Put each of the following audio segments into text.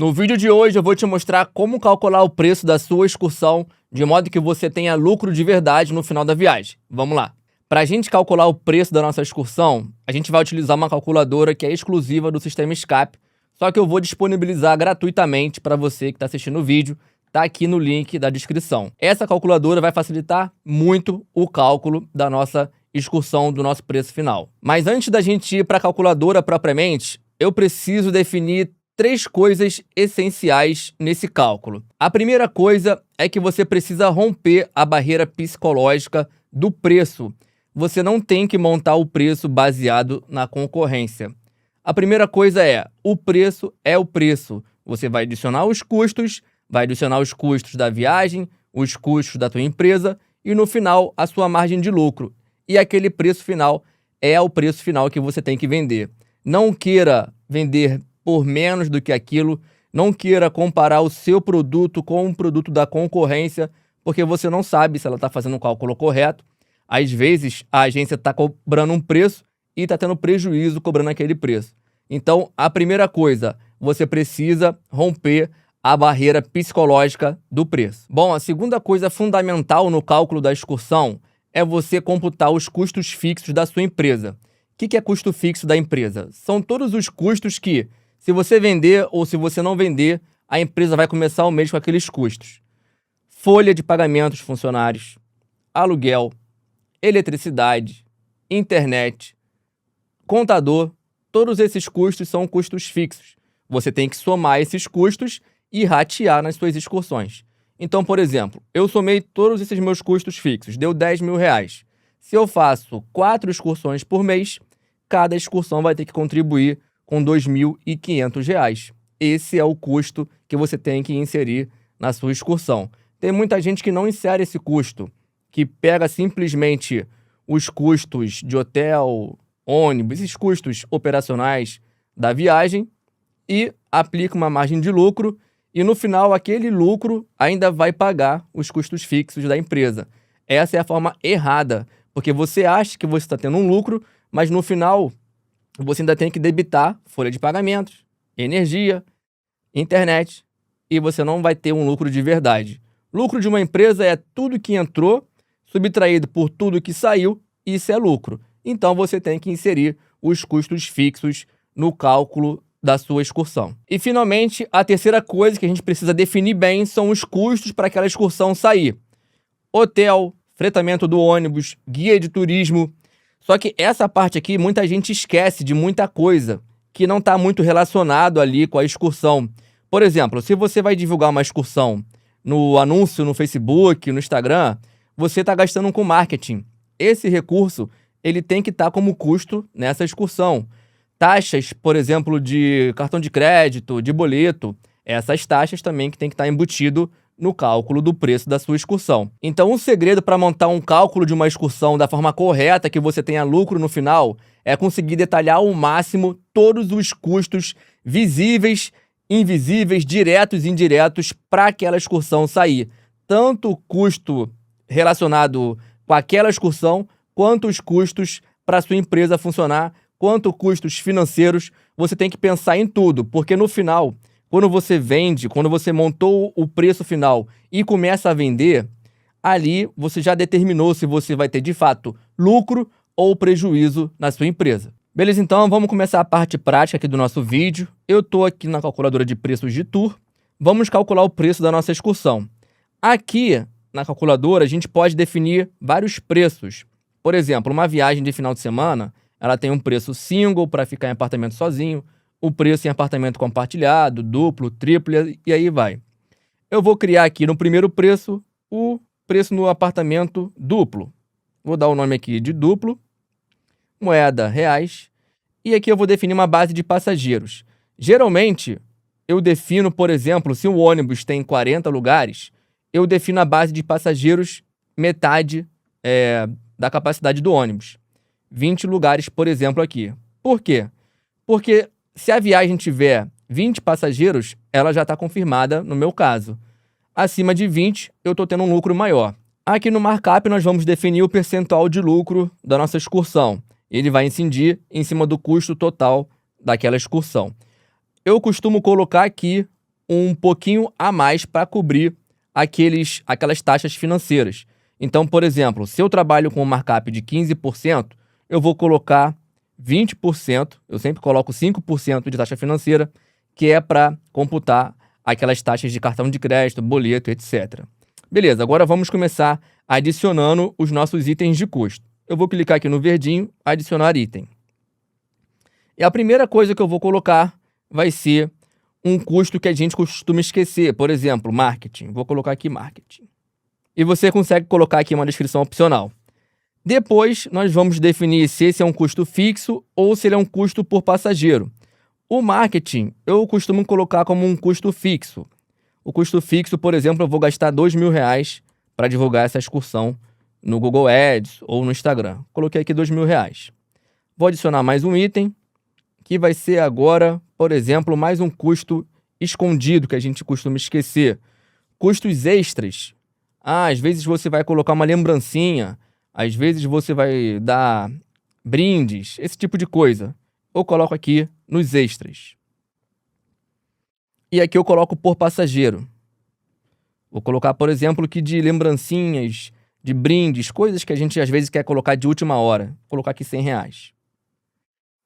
No vídeo de hoje eu vou te mostrar como calcular o preço da sua excursão de modo que você tenha lucro de verdade no final da viagem. Vamos lá! Para a gente calcular o preço da nossa excursão, a gente vai utilizar uma calculadora que é exclusiva do sistema Escape, só que eu vou disponibilizar gratuitamente para você que está assistindo o vídeo, tá aqui no link da descrição. Essa calculadora vai facilitar muito o cálculo da nossa excursão, do nosso preço final. Mas antes da gente ir para a calculadora propriamente, eu preciso definir 3 coisas essenciais nesse cálculo. A primeira coisa é que você precisa romper a barreira psicológica do preço. Você não tem que montar o preço baseado na concorrência. A primeira coisa é, o preço é o preço. Você vai adicionar os custos, vai adicionar os custos da viagem, os custos da tua empresa e no final a sua margem de lucro. E aquele preço final é o preço final que você tem que vender. Não queira vender por menos do que aquilo, não queira comparar o seu produto com um produto da concorrência, porque você não sabe se ela está fazendo o cálculo correto. Às vezes, a agência está cobrando um preço e está tendo prejuízo cobrando aquele preço. Então, a primeira coisa, você precisa romper a barreira psicológica do preço. Bom, a segunda coisa fundamental no cálculo da excursão é você computar os custos fixos da sua empresa. O que é custo fixo da empresa? São todos os custos que, se você vender ou se você não vender, a empresa vai começar o mês com aqueles custos. Folha de pagamento dos funcionários, aluguel, eletricidade, internet, contador, todos esses custos são custos fixos. Você tem que somar esses custos e ratear nas suas excursões. Então, por exemplo, eu somei todos esses meus custos fixos, deu R$10.000. Se eu faço 4 excursões por mês, cada excursão vai ter que contribuir com R$2.500. Esse é o custo que você tem que inserir na sua excursão. Tem muita gente que não insere esse custo, que pega simplesmente os custos de hotel, ônibus, esses custos operacionais da viagem e aplica uma margem de lucro e no final aquele lucro ainda vai pagar os custos fixos da empresa. Essa é a forma errada, porque você acha que você está tendo um lucro, mas no final você ainda tem que debitar folha de pagamentos, energia, internet e você não vai ter um lucro de verdade. Lucro de uma empresa é tudo que entrou subtraído por tudo que saiu, isso é lucro. Então você tem que inserir os custos fixos no cálculo da sua excursão. E finalmente, a terceira coisa que a gente precisa definir bem são os custos para aquela excursão sair. Hotel, fretamento do ônibus, guia de turismo. Só que essa parte aqui muita gente esquece de muita coisa que não está muito relacionado ali com a excursão. Por exemplo, se você vai divulgar uma excursão no anúncio no Facebook, no Instagram, você está gastando com marketing. Esse recurso ele tem que estar como custo nessa excursão. Taxas, por exemplo, de cartão de crédito, de boleto, essas taxas também que tem que estar embutido no cálculo do preço da sua excursão. Então, o segredo para montar um cálculo de uma excursão da forma correta, que você tenha lucro no final, é conseguir detalhar ao máximo todos os custos visíveis, invisíveis, diretos e indiretos para aquela excursão sair. Tanto o custo relacionado com aquela excursão, quanto os custos para a sua empresa funcionar, quanto custos financeiros, você tem que pensar em tudo, porque no final, quando você vende, quando você montou o preço final e começa a vender, ali você já determinou se você vai ter de fato lucro ou prejuízo na sua empresa. Beleza, então vamos começar a parte prática aqui do nosso vídeo. Eu estou aqui na calculadora de preços de tour. Vamos calcular o preço da nossa excursão. Aqui na calculadora a gente pode definir vários preços. Por exemplo, uma viagem de final de semana, ela tem um preço single para ficar em apartamento sozinho, o preço em apartamento compartilhado, duplo, triplo e aí vai. Eu vou criar aqui no primeiro preço o preço no apartamento duplo. Vou dar o nome aqui de duplo, moeda reais, e aqui eu vou definir uma base de passageiros. Geralmente, eu defino, por exemplo, se o ônibus tem 40 lugares, eu defino a base de passageiros metade da capacidade do ônibus. 20 lugares, por exemplo, aqui. Por quê? Porque se a viagem tiver 20 passageiros, ela já está confirmada no meu caso. Acima de 20, eu estou tendo um lucro maior. Aqui no markup, nós vamos definir o percentual de lucro da nossa excursão. Ele vai incidir em cima do custo total daquela excursão. Eu costumo colocar aqui um pouquinho a mais para cobrir aquelas taxas financeiras. Então, por exemplo, se eu trabalho com um markup de 15%, eu vou colocar 20%, eu sempre coloco 5% de taxa financeira, que é para computar aquelas taxas de cartão de crédito, boleto, etc. Beleza, agora vamos começar adicionando os nossos itens de custo. Eu vou clicar aqui no verdinho, adicionar item. E a primeira coisa que eu vou colocar vai ser um custo que a gente costuma esquecer. Por exemplo, marketing. Vou colocar aqui marketing. E você consegue colocar aqui uma descrição opcional. Depois, nós vamos definir se esse é um custo fixo ou se ele é um custo por passageiro. O marketing, eu costumo colocar como um custo fixo. O custo fixo, por exemplo, eu vou gastar R$2.000 para divulgar essa excursão no Google Ads ou no Instagram. Coloquei aqui R$2.000. Vou adicionar mais um item, que vai ser agora, por exemplo, mais um custo escondido que a gente costuma esquecer. Custos extras. Às vezes você vai colocar uma lembrancinha, às vezes você vai dar brindes, esse tipo de coisa. Eu coloco aqui nos extras. E aqui eu coloco por passageiro. Vou colocar, por exemplo, que de lembrancinhas, de brindes, coisas que a gente às vezes quer colocar de última hora. Vou colocar aqui R$100.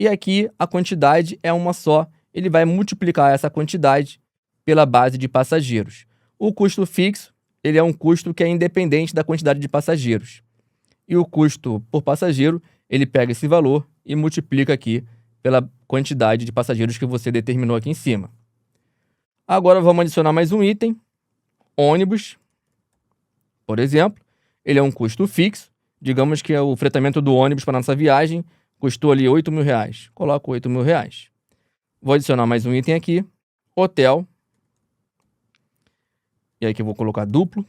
E aqui a quantidade é uma só. Ele vai multiplicar essa quantidade pela base de passageiros. O custo fixo, ele é um custo que é independente da quantidade de passageiros. E o custo por passageiro, ele pega esse valor e multiplica aqui pela quantidade de passageiros que você determinou aqui em cima. Agora vamos adicionar mais um item, ônibus, por exemplo. Ele é um custo fixo. Digamos que o fretamento do ônibus para nossa viagem custou ali R$8.000. Coloco R$8.000. Vou adicionar mais um item aqui, hotel. E aqui eu vou colocar duplo.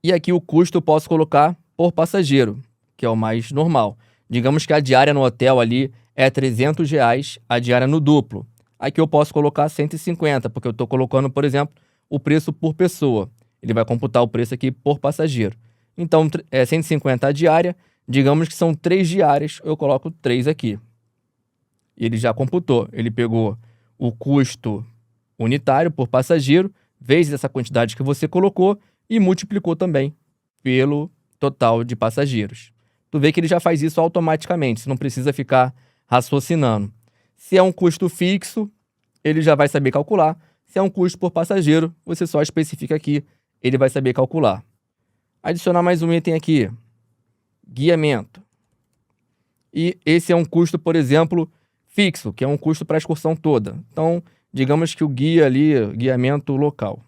E aqui o custo eu posso colocar por passageiro, que é o mais normal. Digamos que a diária no hotel ali é R$300, a diária no duplo. Aqui eu posso colocar 150, porque eu estou colocando, por exemplo, o preço por pessoa. Ele vai computar o preço aqui por passageiro. Então, é 150 a diária. Digamos que são 3 diárias, eu coloco 3 aqui. E ele já computou. Ele pegou o custo unitário por passageiro, vezes essa quantidade que você colocou, e multiplicou também pelo total de passageiros. Tu vê que ele já faz isso automaticamente, você não precisa ficar raciocinando. Se é um custo fixo, ele já vai saber calcular. Se é um custo por passageiro, você só especifica aqui, ele vai saber calcular. Adicionar mais um item aqui, guiamento. E esse é um custo, por exemplo, fixo, que é um custo para a excursão toda. Então, digamos que o guia ali, guiamento local,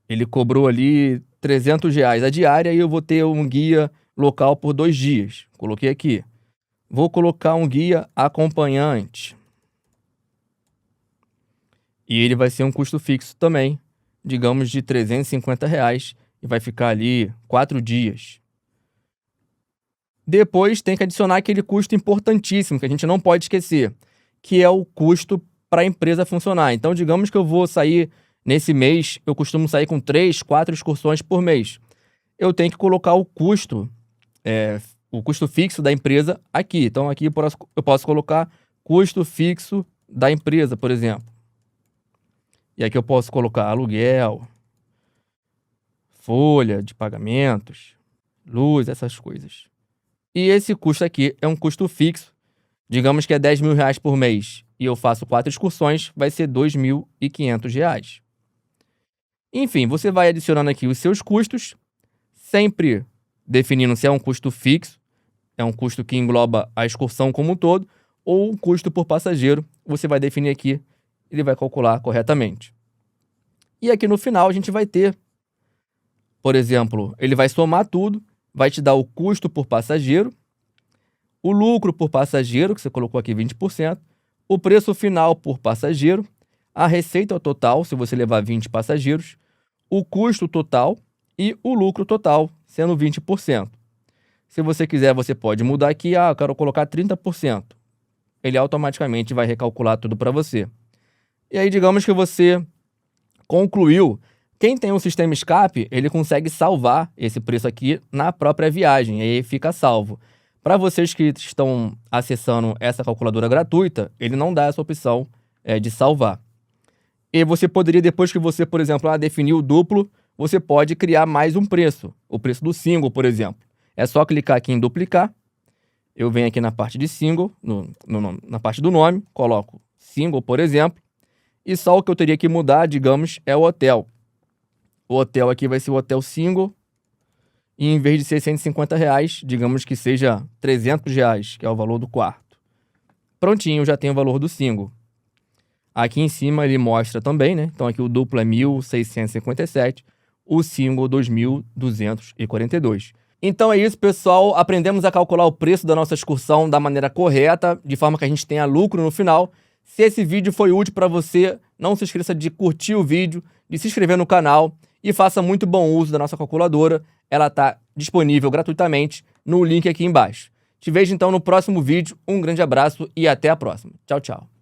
ele cobrou ali R$300 a diária e eu vou ter um guia local por 2 dias. Coloquei aqui. Vou colocar um guia acompanhante. E ele vai ser um custo fixo também, digamos de R$350, e vai ficar ali 4 dias. Depois tem que adicionar aquele custo importantíssimo, que a gente não pode esquecer, que é o custo para a empresa funcionar. Então, digamos que eu vou sair nesse mês, eu costumo sair com 3, 4 excursões por mês. Eu tenho que colocar o custo fixo da empresa aqui. Então, aqui eu posso colocar custo fixo da empresa, por exemplo. E aqui eu posso colocar aluguel, folha de pagamentos, luz, essas coisas. E esse custo aqui é um custo fixo. Digamos que é R$10.000 por mês e eu faço 4 excursões, vai ser R$2.500. Enfim, você vai adicionando aqui os seus custos, sempre definindo se é um custo fixo, é um custo que engloba a excursão como um todo, ou um custo por passageiro, você vai definir aqui, ele vai calcular corretamente. E aqui no final a gente vai ter, por exemplo, ele vai somar tudo, vai te dar o custo por passageiro, o lucro por passageiro, que você colocou aqui 20%, o preço final por passageiro, a receita total, se você levar 20 passageiros, o custo total e o lucro total, sendo 20%. Se você quiser, você pode mudar aqui, eu quero colocar 30%. Ele automaticamente vai recalcular tudo para você. E aí, digamos que você concluiu. Quem tem um sistema escape, ele consegue salvar esse preço aqui na própria viagem, e aí fica salvo. Para vocês que estão acessando essa calculadora gratuita, ele não dá essa opção de salvar. E você poderia, depois que você, por exemplo, definiu o duplo, você pode criar mais um preço, o preço do single, por exemplo. É só clicar aqui em duplicar, eu venho aqui na parte de single, na parte do nome, coloco single, por exemplo, e só o que eu teria que mudar, digamos, é o hotel. O hotel aqui vai ser o hotel single, e em vez de ser R$150, digamos que seja R$300, que é o valor do quarto. Prontinho, já tem o valor do single. Aqui em cima ele mostra também, né? Então aqui o duplo é 1.657, o single 2.242. Então é isso, pessoal. Aprendemos a calcular o preço da nossa excursão da maneira correta, de forma que a gente tenha lucro no final. Se esse vídeo foi útil para você, não se esqueça de curtir o vídeo, de se inscrever no canal e faça muito bom uso da nossa calculadora. Ela está disponível gratuitamente no link aqui embaixo. Te vejo então no próximo vídeo. Um grande abraço e até a próxima. Tchau, tchau.